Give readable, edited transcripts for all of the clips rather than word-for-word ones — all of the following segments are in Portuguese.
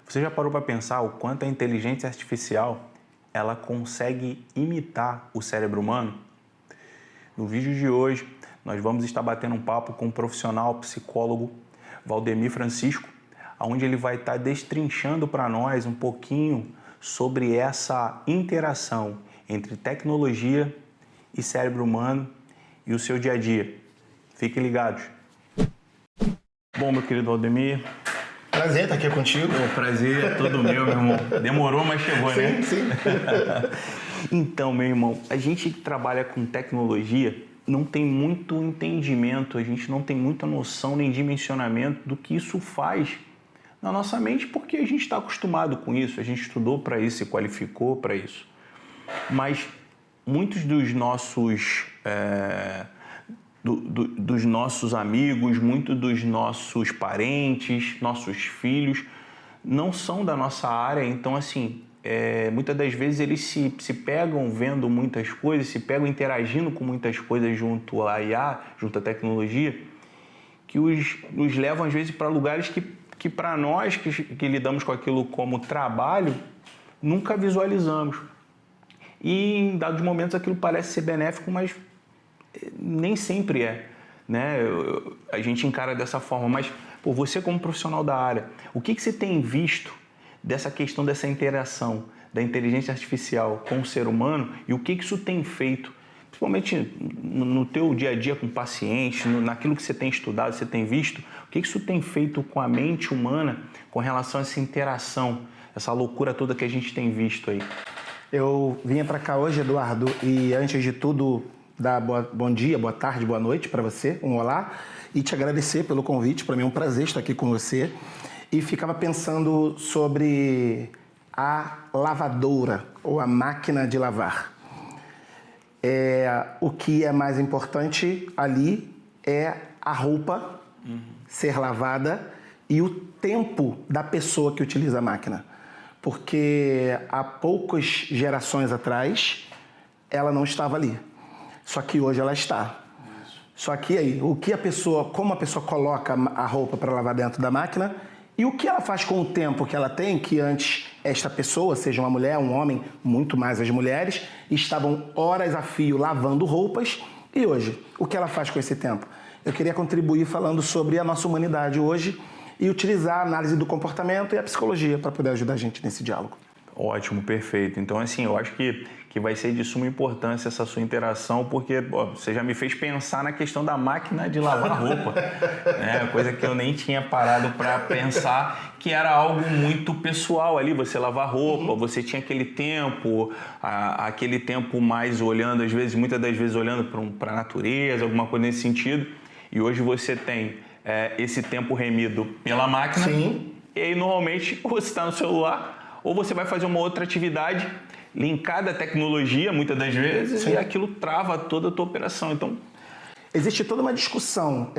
Você já parou para pensar o quanto a inteligência artificial ela consegue imitar o cérebro humano? No vídeo de hoje, nós vamos estar batendo um papo com um profissional psicólogo, Valdemir Francisco, onde ele vai estar destrinchando para nós um pouquinho sobre essa interação entre tecnologia e cérebro humano e o seu dia a dia. Fiquem ligados. Bom, meu querido Valdemir. Prazer estar aqui contigo. O prazer é todo meu irmão. Demorou, mas chegou, né? Sim. Então, meu irmão, a gente que trabalha com tecnologia não tem muito entendimento, a gente não tem muita noção nem dimensionamento do que isso faz na nossa mente, porque a gente está acostumado com isso, a gente estudou para isso, se qualificou para isso. Mas muitos dos nossos dos nossos amigos, muitos dos nossos parentes, nossos filhos, não são da nossa área, então assim, muitas das vezes eles se pegam vendo muitas coisas, se pegam interagindo com muitas coisas junto à IA, junto à tecnologia, que nos levam às vezes para lugares que para nós que lidamos com aquilo como trabalho, nunca visualizamos. E em dados momentos aquilo parece ser benéfico, mas nem sempre é, né? A gente encara dessa forma, mas pô, você como profissional da área, o que você tem visto dessa questão dessa interação da inteligência artificial com o ser humano e o que isso tem feito, principalmente no teu dia a dia com pacientes, naquilo que você tem estudado, você tem visto, o que isso tem feito com a mente humana com relação a essa interação, essa loucura toda que a gente tem visto aí? Eu vinha para cá hoje, Eduardo, e antes de tudo, dar bom dia, boa tarde, boa noite para você, um olá, e te agradecer pelo convite. Para mim é um prazer estar aqui com você. E ficava pensando sobre a lavadora ou a máquina de lavar. O que é mais importante ali é a roupa ser lavada e o tempo da pessoa que utiliza a máquina. Porque há poucas gerações atrás ela não estava ali. Só que hoje ela está. Só que aí, como a pessoa coloca a roupa para lavar dentro da máquina e o que ela faz com o tempo que ela tem, que antes esta pessoa, seja uma mulher, um homem, muito mais as mulheres, estavam horas a fio lavando roupas, e hoje, o que ela faz com esse tempo? Eu queria contribuir falando sobre a nossa humanidade hoje e utilizar a análise do comportamento e a psicologia para poder ajudar a gente nesse diálogo. Ótimo, perfeito. Então, assim, eu acho que vai ser de suma importância essa sua interação, porque você já me fez pensar na questão da máquina de lavar roupa, né? Coisa que eu nem tinha parado para pensar, que era algo muito pessoal ali, você lavar roupa, você tinha aquele tempo mais olhando, às vezes, muitas das vezes olhando para a natureza, alguma coisa nesse sentido, e hoje você tem esse tempo remido pela máquina. Sim. E aí, normalmente, você está no celular, ou você vai fazer uma outra atividade linkada à tecnologia, muitas das vezes, Sim. E aquilo trava toda a tua operação. Então, existe toda uma discussão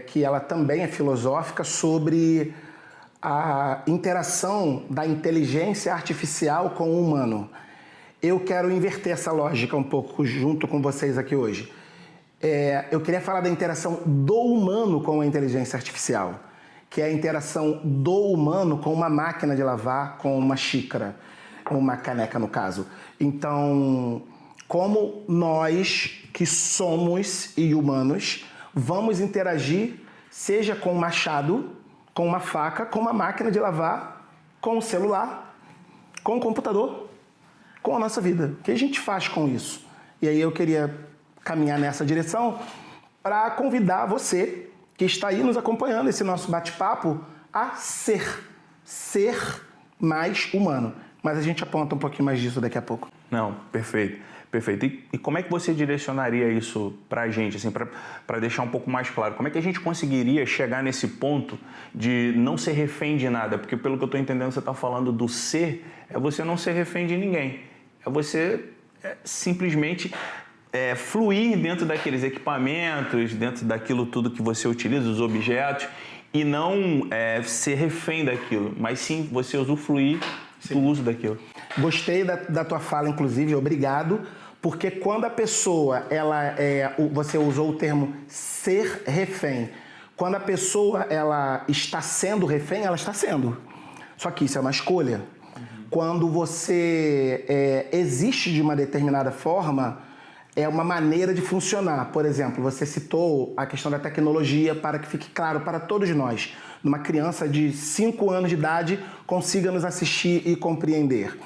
que ela também é filosófica sobre a interação da inteligência artificial com o humano. Eu quero inverter essa lógica um pouco junto com vocês aqui hoje. Eu queria falar da interação do humano com a inteligência artificial, que é a interação do humano com uma máquina de lavar, com uma xícara, uma caneca no caso. Então, como nós que somos e humanos vamos interagir, seja com um machado, com uma faca, com uma máquina de lavar, com o celular, com o computador, com a nossa vida. O que a gente faz com isso? E aí eu queria caminhar nessa direção para convidar você que está aí nos acompanhando esse nosso bate-papo a ser mais humano. Mas a gente aponta um pouquinho mais disso daqui a pouco. não, perfeito, perfeito. E como é que você direcionaria isso para a gente, assim, para deixar um pouco mais claro? Como é que a gente conseguiria chegar nesse ponto de não ser refém de nada? Porque pelo que eu estou entendendo, você está falando do ser, é você não ser refém de ninguém. É você simplesmente fluir dentro daqueles equipamentos, dentro daquilo tudo que você utiliza, os objetos, e não ser refém daquilo, mas sim você usufruir do uso daquilo. Gostei da tua fala, inclusive, obrigado, porque quando a pessoa, você usou o termo ser refém, quando a pessoa ela está sendo refém, ela está sendo. Só que isso é uma escolha. Quando você existe de uma determinada forma, é uma maneira de funcionar. Por exemplo, você citou a questão da tecnologia para que fique claro para todos nós. Uma criança de 5 anos de idade consiga nos assistir e compreender.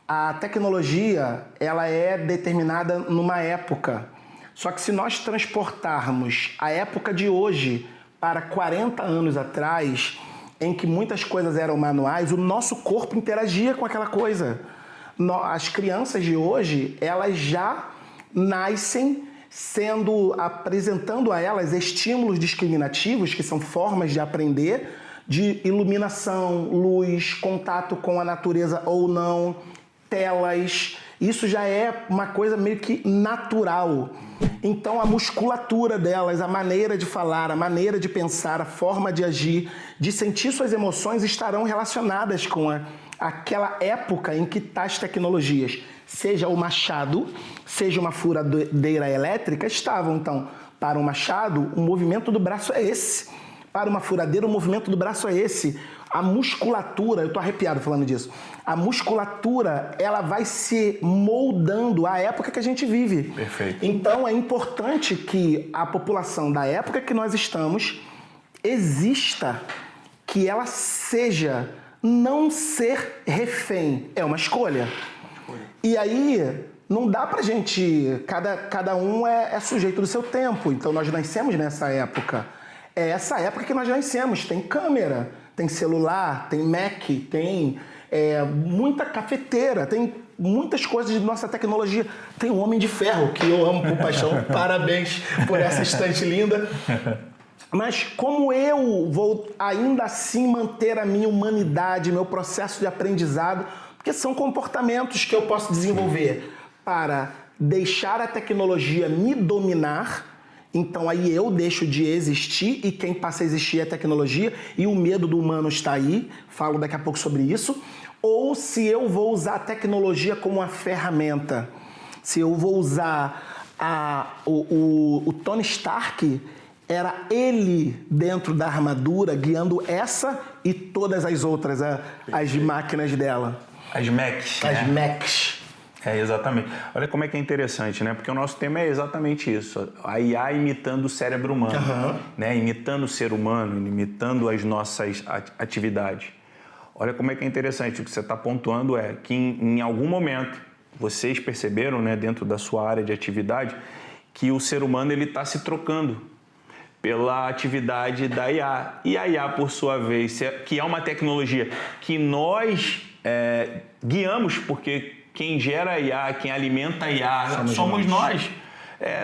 A tecnologia, ela é determinada numa época. Só que se nós transportarmos a época de hoje para 40 anos atrás, em que muitas coisas eram manuais, o nosso corpo interagia com aquela coisa. As crianças de hoje, elas já nascem apresentando a elas estímulos discriminativos, que são formas de aprender, de iluminação, luz, contato com a natureza ou não, telas. Isso já é uma coisa meio que natural. Então a musculatura delas, a maneira de falar, a maneira de pensar, a forma de agir, de sentir suas emoções estarão relacionadas com aquela época em que tais tecnologias, seja o machado, seja uma furadeira elétrica, estavam. Então, para o machado, o movimento do braço é esse. Para uma furadeira, o movimento do braço é esse. A musculatura, eu tô arrepiado falando disso, a musculatura, ela vai se moldando à época que a gente vive. Perfeito. Então é importante que a população da época que nós estamos exista, que ela seja, não ser refém. É uma escolha. E aí, não dá pra gente, cada um é sujeito do seu tempo. Então nós nascemos nessa época. É essa época que nós nascemos. Tem câmera, tem celular, tem Mac, tem muita cafeteira, tem muitas coisas de nossa tecnologia. Tem o Homem de Ferro, que eu amo por paixão. Parabéns por essa estante linda. Mas como eu vou ainda assim manter a minha humanidade, meu processo de aprendizado, porque são comportamentos que eu posso desenvolver para deixar a tecnologia me dominar. Então aí eu deixo de existir e quem passa a existir é a tecnologia e o medo do humano está aí, falo daqui a pouco sobre isso. Ou se eu vou usar a tecnologia como uma ferramenta, se eu vou usar o Tony Stark, era ele dentro da armadura guiando essa e todas as outras, as máquinas dela. As Macs. As Macs. Exatamente. Olha como é que é interessante, né? Porque o nosso tema é exatamente isso. A IA imitando o cérebro humano, né? Imitando o ser humano, imitando as nossas atividades. Olha como é que é interessante. O que você está pontuando é que em algum momento vocês perceberam, né, dentro da sua área de atividade, que o ser humano ele está se trocando pela atividade da IA. E a IA, por sua vez, que é uma tecnologia que nós guiamos, porque quem gera a IA, quem alimenta a IA, somos nós.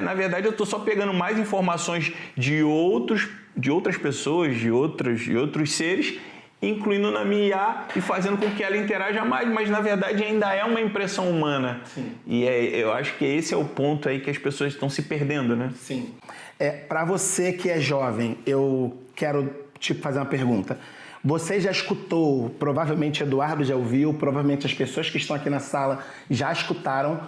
Na verdade, eu estou só pegando mais informações de outras pessoas, de outros seres, incluindo na minha IA e fazendo com que ela interaja mais, mas na verdade ainda é uma impressão humana. Sim. E eu acho que esse é o ponto aí que as pessoas estão se perdendo, né? Sim. Para você que é jovem, eu quero te fazer uma pergunta. Você já escutou, provavelmente Eduardo já ouviu, provavelmente as pessoas que estão aqui na sala já escutaram,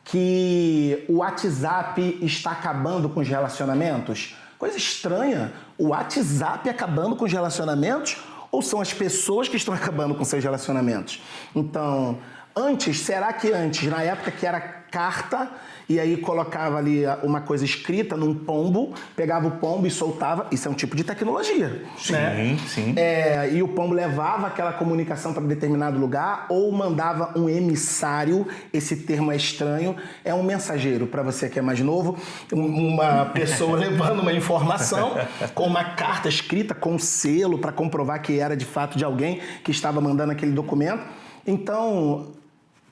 que o WhatsApp está acabando com os relacionamentos? Coisa estranha, o WhatsApp acabando com os relacionamentos ou são as pessoas que estão acabando com seus relacionamentos? Então, será que antes, na época que era carta, e aí colocava ali uma coisa escrita num pombo, pegava o pombo e soltava, isso é um tipo de tecnologia. Sim, né? Sim. E o pombo levava aquela comunicação para determinado lugar ou mandava um emissário, esse termo é estranho, é um mensageiro, para você que é mais novo, uma pessoa levando uma informação com uma carta escrita, com selo, para comprovar que era de fato de alguém que estava mandando aquele documento. Então,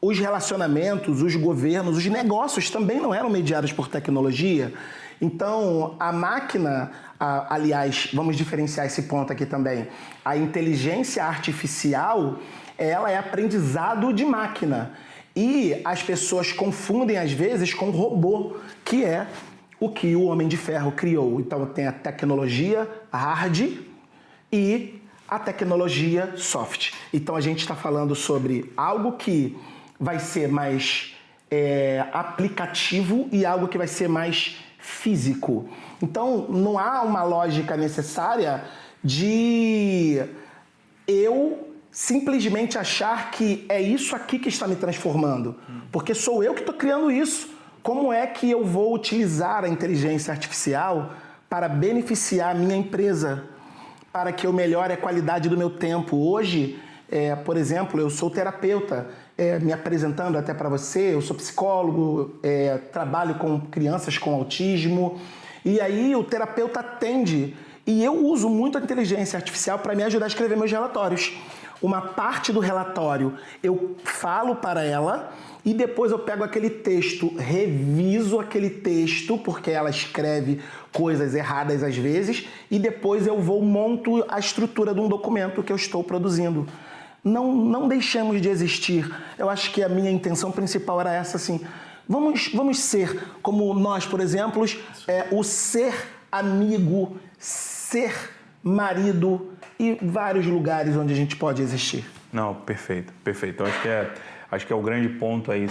os relacionamentos, os governos, os negócios também não eram mediados por tecnologia. Então, a máquina, aliás, vamos diferenciar esse ponto aqui também, a inteligência artificial, ela é aprendizado de máquina. E as pessoas confundem, às vezes, com robô, que é o que o Homem de Ferro criou. Então, tem a tecnologia hard e a tecnologia soft. Então, a gente está falando sobre algo que vai ser mais aplicativo e algo que vai ser mais físico. Então, não há uma lógica necessária de eu simplesmente achar que é isso aqui que está me transformando, porque sou eu que estou criando isso. Como é que eu vou utilizar a inteligência artificial para beneficiar a minha empresa, para que eu melhore a qualidade do meu tempo? Hoje, por exemplo, eu sou terapeuta, me apresentando até para você, eu sou psicólogo, trabalho com crianças com autismo, e aí o terapeuta atende, e eu uso muito a inteligência artificial para me ajudar a escrever meus relatórios. Uma parte do relatório eu falo para ela e depois eu pego aquele texto, reviso aquele texto, porque ela escreve coisas erradas às vezes, e depois eu monto a estrutura de um documento que eu estou produzindo. Não deixemos de existir. Eu acho que a minha intenção principal era essa, assim. Vamos ser como nós, por exemplo, o ser amigo, ser marido e vários lugares onde a gente pode existir. Não, perfeito, perfeito. Eu acho que é o grande ponto aí.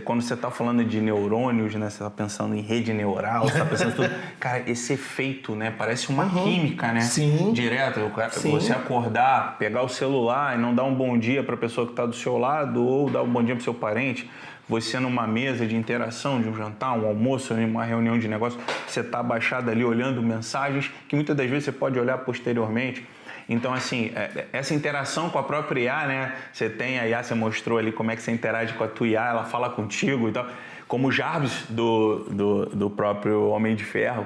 Quando você está falando de neurônios, né? Você está pensando em rede neural, você está pensando em tudo. Cara, esse efeito, né? Parece uma química, né? Sim. Direto. Sim. Você acordar, pegar o celular e não dar um bom dia para a pessoa que está do seu lado ou dar um bom dia para o seu parente. Você numa mesa de interação, de um jantar, um almoço, uma reunião de negócio, você está abaixado ali olhando mensagens que muitas das vezes você pode olhar posteriormente. Então, assim, essa interação com a própria IA, né? Você tem a IA, você mostrou ali como é que você interage com a tua IA, ela fala contigo e tal. Como o Jarvis do próprio Homem de Ferro.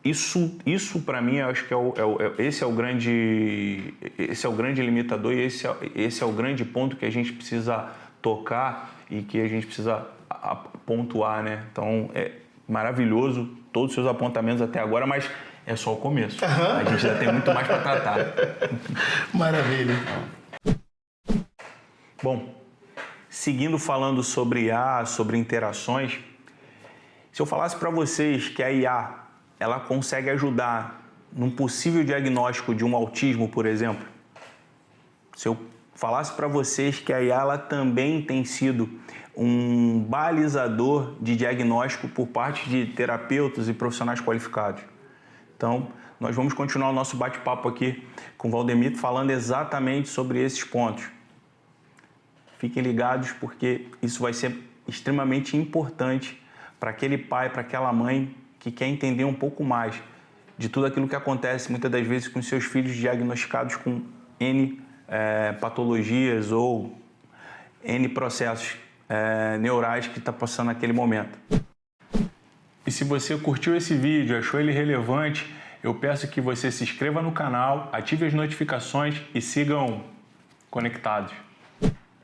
Isso para mim, eu acho que esse é o grande limitador e esse é o grande ponto que a gente precisa tocar e que a gente precisa pontuar, né? Então, é maravilhoso todos os seus apontamentos até agora, mas é só o começo. A gente ainda tem muito mais para tratar. Maravilha. Bom, seguindo falando sobre IA, sobre interações, se eu falasse para vocês que a IA ela consegue ajudar num possível diagnóstico de um autismo, por exemplo, se eu falasse para vocês que a IA ela também tem sido um balizador de diagnóstico por parte de terapeutas e profissionais qualificados. Então, nós vamos continuar o nosso bate-papo aqui com o Valdemir falando exatamente sobre esses pontos. Fiquem ligados porque isso vai ser extremamente importante para aquele pai, para aquela mãe que quer entender um pouco mais de tudo aquilo que acontece muitas das vezes com seus filhos diagnosticados com N patologias ou N processos neurais que está passando naquele momento. E se você curtiu esse vídeo, achou ele relevante, eu peço que você se inscreva no canal, ative as notificações e sigam conectados.